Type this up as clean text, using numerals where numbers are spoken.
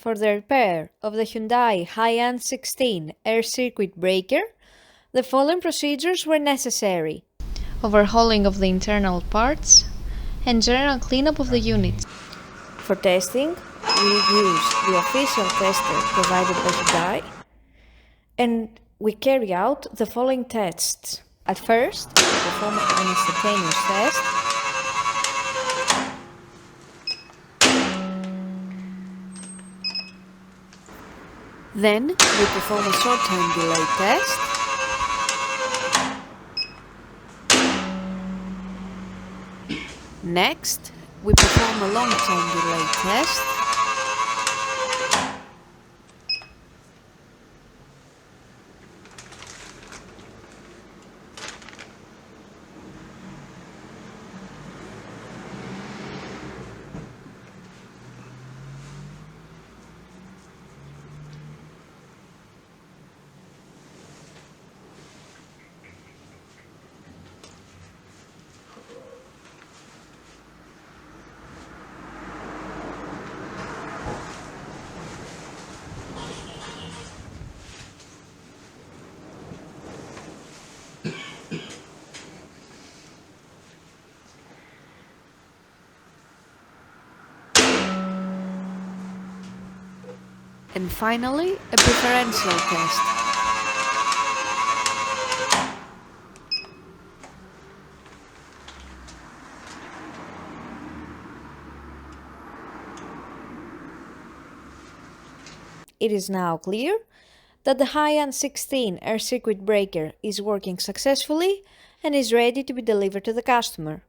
For the repair of the Hyundai HiAN16 air circuit breaker, the following procedures were necessary: overhauling of the internal parts and general cleanup of the units. For testing, we use the official tester provided by Hyundai, and we carry out the following tests. At first, we perform an instantaneous test. Then, we perform a short-time delay test. Next, we perform a long-time delay test. And finally, a preferential test. It is now clear that the HiAN16 air circuit breaker is working successfully and is ready to be delivered to the customer.